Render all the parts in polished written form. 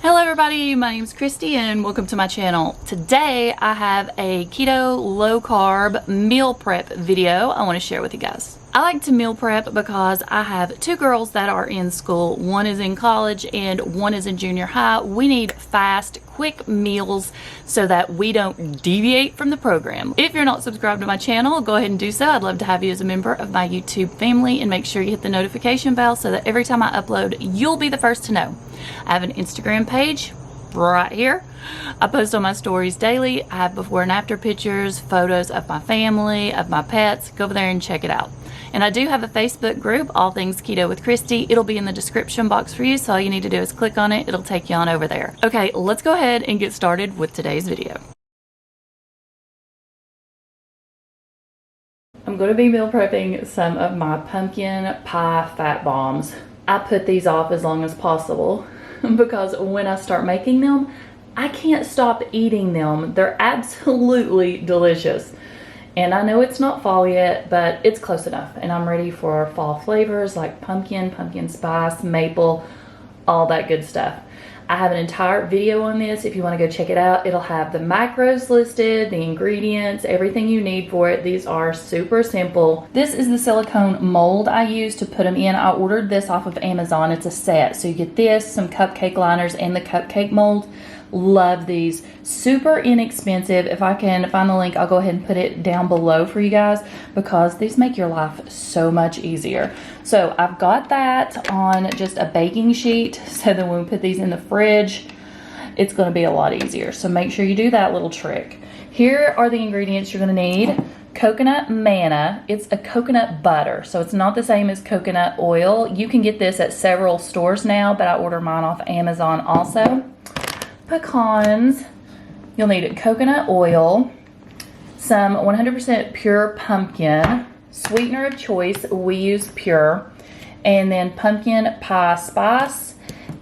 Hello everybody, my name is Kristi and welcome to my channel. Today I have a keto low carb meal prep video I want to share with you guys. I like to meal prep because I have two girls that are in school. One is in college and one is in junior high. We need fast, quick meals so that we don't deviate from the program. If you're not subscribed to my channel, go ahead and do so. I'd love to have you as a member of my YouTube family, and make sure you hit the notification bell so that every time I upload, you'll be the first to know. I have an Instagram page right here. I post on my stories daily. I have before and after pictures, photos of my family, of my pets. Go over there and check it out. And I do have a Facebook group, All Things Keto with Kristi. It'll be in the description box for you, so all you need to do is click on it. It'll take you on over there. Okay, let's go ahead and get started with today's video. I'm going to be meal prepping some of my pumpkin pie fat bombs. I put these off as long as possible because when I start making them, I can't stop eating them. They're absolutely delicious. And I know it's not fall yet, but it's close enough. And I'm ready for fall flavors like pumpkin, pumpkin spice, maple, all that good stuff. I have an entire video on this if you want to go check it out. It'll have the macros listed, the ingredients, everything you need for it. These are super simple. This is the silicone mold I use to put them in. I ordered this off of Amazon. It's a set. So you get this, some cupcake liners, and the cupcake mold. Love these. Super inexpensive. If I can find the link, I'll go ahead and put it down below for you guys because these make your life so much easier. So I've got that on just a baking sheet so that when we put these in the fridge, it's going to be a lot easier. So make sure you do that little trick. Here are the ingredients you're going to need. Coconut manna. It's a coconut butter, so it's not the same as coconut oil. You can get this at several stores now, but I order mine off Amazon also. Pecans. You'll need coconut oil, some 100% pure pumpkin, sweetener of choice, we use pure, and then pumpkin pie spice.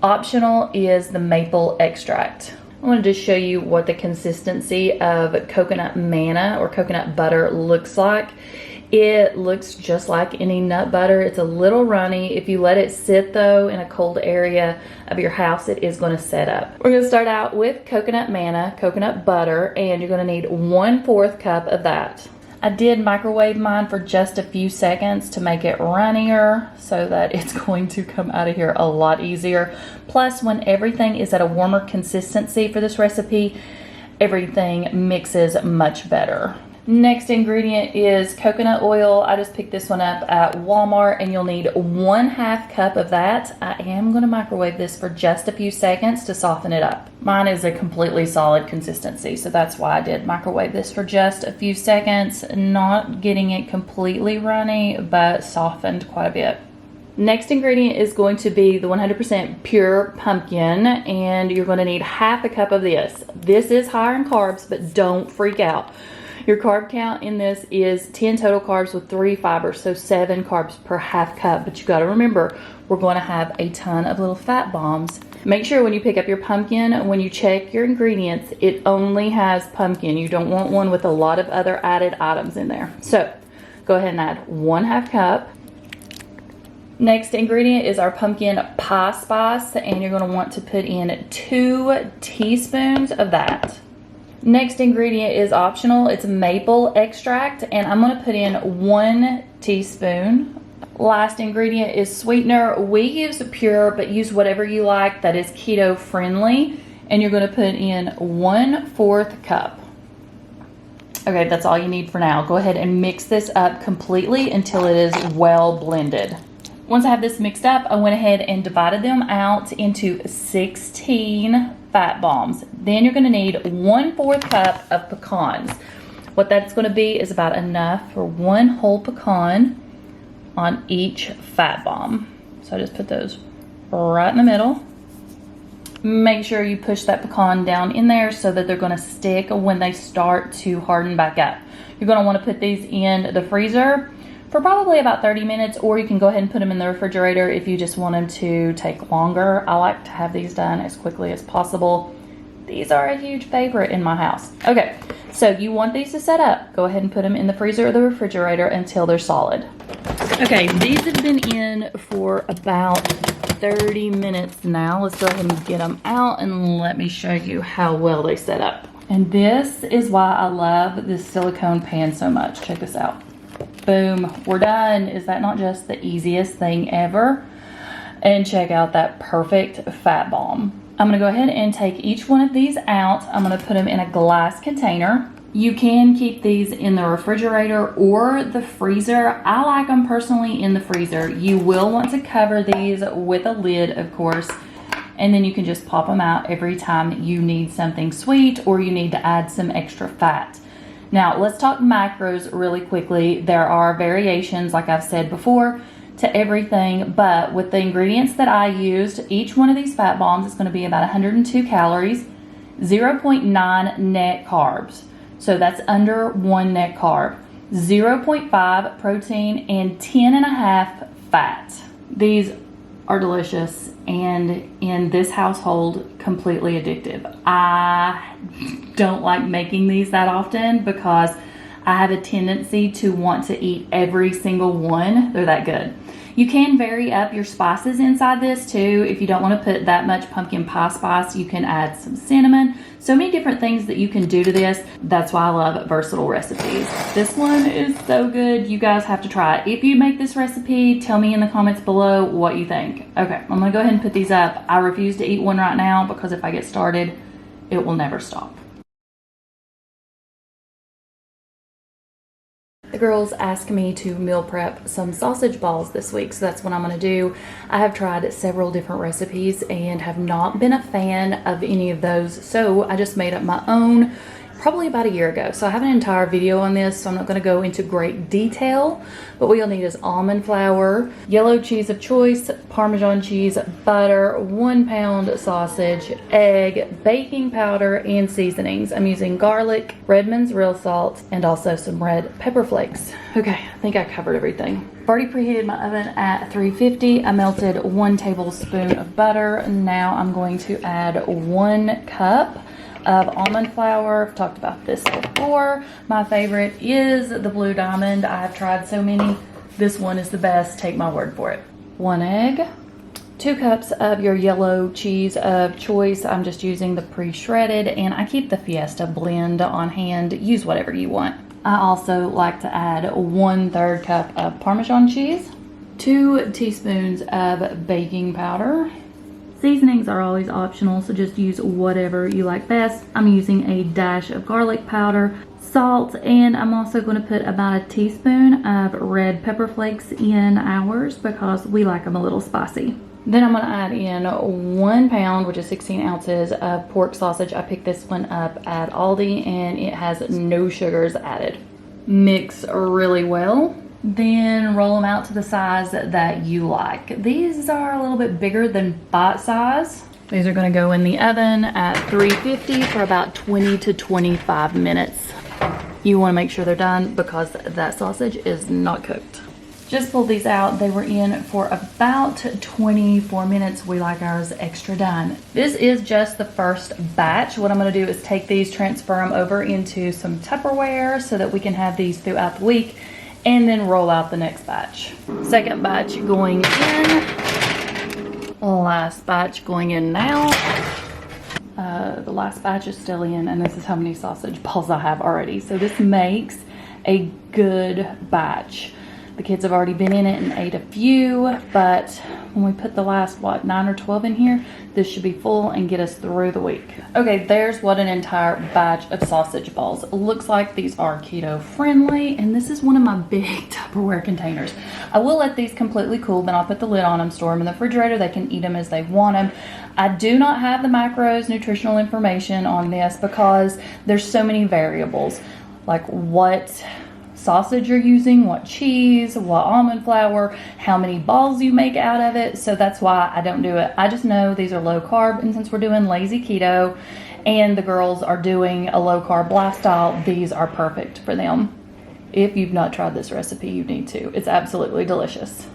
Optional is the maple extract. I wanted to show you what the consistency of coconut manna or coconut butter looks like. It looks just like any nut butter. It's a little runny. If you let it sit though in a cold area of your house, it is going to set up. We're going to start out with coconut manna, coconut butter, and you're going to need 1/4 cup of that. I did microwave mine for just a few seconds to make it runnier so that it's going to come out of here a lot easier. Plus, when everything is at a warmer consistency for this recipe, everything mixes much better. Next ingredient is coconut oil. I just picked this one up at Walmart, and you'll need 1/2 cup of that. I am going to microwave this for just a few seconds to soften it up. Mine is a completely solid consistency, so that's why I did microwave this for just a few seconds. Not getting it completely runny, but softened quite a bit. Next ingredient is going to be the 100% pure pumpkin, and you're going to need 1/2 cup of this. This is higher in carbs, but don't freak out. Your carb count in this is 10 total carbs with 3 fibers, so 7 carbs per 1/2 cup. But you got to remember, we're going to have a ton of little fat bombs. Make sure when you pick up your pumpkin, when you check your ingredients, it only has pumpkin. You don't want one with a lot of other added items in there. So go ahead and add 1/2 cup. Next ingredient is our pumpkin pie spice, and you're going to want to put in 2 teaspoons of that. Next ingredient is optional. It's maple extract, and I'm going to put in 1 teaspoon. Last ingredient is sweetener. We use pure, but use whatever you like that is keto friendly, and you're going to put in 1/4 cup. Okay, that's all you need for now. Go ahead and mix this up completely until it is well blended. Once I have this mixed up, I went ahead and divided them out into 16 fat bombs. Then you're going to need 1/4 cup of pecans. What that's going to be is about enough for 1 whole pecan on each fat bomb. So I just put those right in the middle. Make sure you push that pecan down in there so that they're going to stick when they start to harden back up. You're going to want to put these in the freezer for probably about 30 minutes, or you can go ahead and put them in the refrigerator if you just want them to take longer. I like to have these done as quickly as possible. These are a huge favorite in my house. Okay, so you want these to set up. Go ahead and put them in the freezer or the refrigerator until they're solid. Okay, these have been in for about 30 minutes now. Let's go ahead and get them out and let me show you how well they set up. And this is why I love this silicone pan so much. Check this out. Boom, we're done. Is that not just the easiest thing ever? And check out that perfect fat bomb. I'm gonna go ahead and take each one of these out. I'm gonna put them in a glass container. You can keep these in the refrigerator or the freezer. I like them personally in the freezer. You will want to cover these with a lid, of course, and then you can just pop them out every time you need something sweet or you need to add some extra fat. Now, let's talk macros really quickly. There are variations, like I've said before, to everything, but with the ingredients that I used, each one of these fat bombs is going to be about 102 calories, 0.9 net carbs. So that's under 1 net carb, 0.5 protein, and 10.5 fat. These are delicious and in this household completely addictive. I don't like making these that often because I have a tendency to want to eat every single one. They're that good. You can vary up your spices inside this too. If you don't want to put that much pumpkin pie spice, you can add some cinnamon. So many different things that you can do to this. That's why I love versatile recipes. This one is so good. You guys have to try it. If you make this recipe, tell me in the comments below what you think. Okay, I'm gonna go ahead and put these up. I refuse to eat one right now because if I get started, it will never stop. The girls asked me to meal prep some sausage balls this week, so that's what I'm going to do. I have tried several different recipes and have not been a fan of any of those, so I just made up my own probably about a year ago. So I have an entire video on this, so I'm not going to go into great detail, but what you'll need is almond flour, yellow cheese of choice, Parmesan cheese, butter, 1 pound sausage, egg, baking powder, and seasonings. I'm using garlic, Redmond's real salt, and also some red pepper flakes. Okay, I think I covered everything. I've already preheated my oven at 350. I melted 1 tablespoon of butter. Now I'm going to add 1 cup of almond flour. I've talked about this before. My favorite is the Blue Diamond. I've tried so many. This one is the best. Take my word for it. 1 egg, 2 cups of your yellow cheese of choice. I'm just using the pre-shredded, and I keep the Fiesta blend on hand. Use whatever you want. I also like to add 1/3 cup of Parmesan cheese, 2 teaspoons of baking powder. Seasonings are always optional, so just use whatever you like best. I'm using a dash of garlic powder, salt, and I'm also going to put about a teaspoon of red pepper flakes in ours because we like them a little spicy. Then I'm going to add in 1 pound, which is 16 ounces of pork sausage. I picked this one up at Aldi and it has no sugars added. Mix really well. Then roll them out to the size that you like. These are a little bit bigger than bite size. These are going to go in the oven at 350 for about 20 to 25 minutes. You want to make sure they're done because that sausage is not cooked. Just pulled these out. They were in for about 24 minutes. We like ours extra done. This is just the first batch. What I'm going to do is take these, transfer them over into some Tupperware so that we can have these throughout the week, and then roll out the next batch. Second batch going in. Last batch going in now. The last batch is still in, and this is how many sausage balls I have already. So this makes a good batch. The kids have already been in it and ate a few, but when we put the last, 9 or 12 in here, this should be full and get us through the week. Okay, there's what an entire batch of sausage balls. It looks like these are keto friendly, and this is one of my big Tupperware containers. I will let these completely cool, then I'll put the lid on them, store them in the refrigerator. They can eat them as they want them. I do not have the macros, nutritional information on this because there's so many variables, like what sausage you're using, what cheese, what almond flour, how many balls you make out of it. So that's why I don't do it. I just know these are low carb, and since we're doing lazy keto and the girls are doing a low carb lifestyle, these are perfect for them. If you've not tried this recipe, you need to. It's absolutely delicious.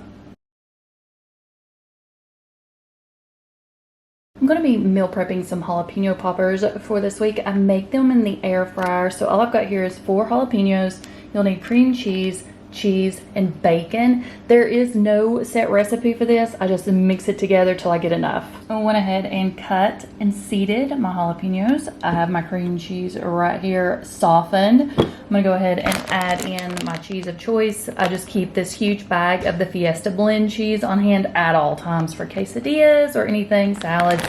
I'm going to be meal prepping some jalapeno poppers for this week. I make them in the air fryer. So all I've got here is 4 jalapenos. You'll need cream cheese, cheese, and bacon. There is no set recipe for this. I just mix it together till I get enough. I went ahead and cut and seeded my jalapenos. I have my cream cheese right here softened. I'm gonna go ahead and add in my cheese of choice. I just keep this huge bag of the Fiesta blend cheese on hand at all times for quesadillas or anything, salads.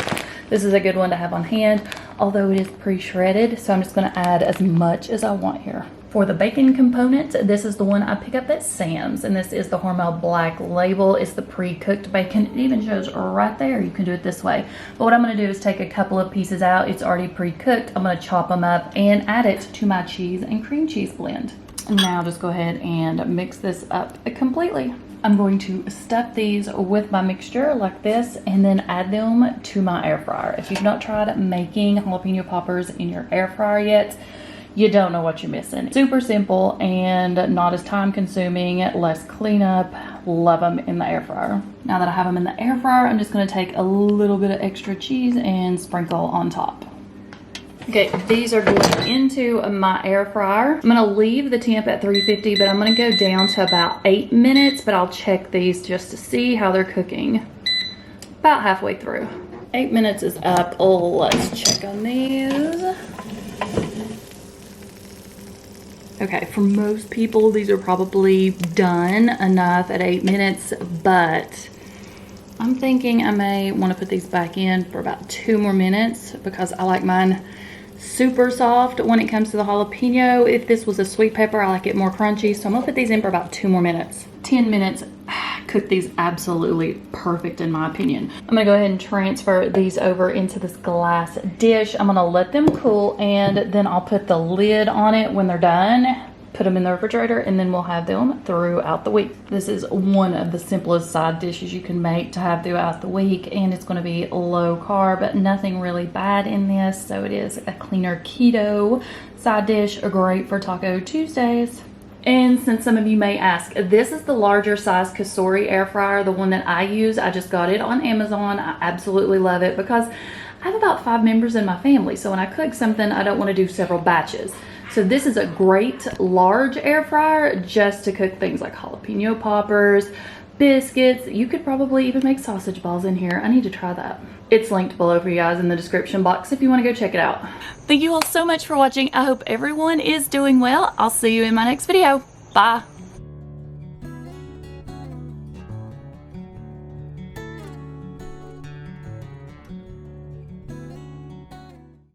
This is a good one to have on hand, although it is pre-shredded, so I'm just gonna add as much as I want here. For the bacon component, this is the one I pick up at Sam's, and this is the Hormel Black Label. It's the pre-cooked bacon. It even shows right there. You can do it this way. But what I'm gonna do is take a couple of pieces out. It's already pre-cooked. I'm gonna chop them up and add it to my cheese and cream cheese blend. And now just go ahead and mix this up completely. I'm going to stuff these with my mixture like this and then add them to my air fryer. If you've not tried making jalapeno poppers in your air fryer yet, you don't know what you're missing. Super simple and not as time consuming, less cleanup. Love them in the air fryer. Now that I have them in the air fryer, I'm just gonna take a little bit of extra cheese and sprinkle on top. Okay, these are going into my air fryer. I'm gonna leave the temp at 350, but I'm gonna go down to about 8 minutes, but I'll check these just to see how they're cooking. About halfway through. 8 minutes is up. Oh, let's check on these. Okay, for most people, these are probably done enough at 8 minutes, but I'm thinking I may want to put these back in for about 2 more minutes because I like mine super soft when it comes to the jalapeno. If this was a sweet pepper, I like it more crunchy, so I'm gonna put these in for about 2 more minutes. 10 minutes, cook these absolutely perfect in my opinion. I'm gonna go ahead and transfer these over into this glass dish. I'm gonna let them cool and then I'll put the lid on it when they're done, put them in the refrigerator, and then we'll have them throughout the week. This is one of the simplest side dishes you can make to have throughout the week, and it's going to be low carb, nothing really bad in this, so it is a cleaner keto side dish, great for Taco Tuesdays. And since some of you may ask, this is the larger size Cosori Air Fryer, the one that I use. I just got it on Amazon. I absolutely love it because I have about 5 members in my family, so when I cook something, I don't want to do several batches. So this is a great large air fryer just to cook things like jalapeno poppers, biscuits. You could probably even make sausage balls in here. I need to try that. It's linked below for you guys in the description box if you want to go check it out. Thank you all so much for watching. I hope everyone is doing well. I'll see you in my next video. Bye.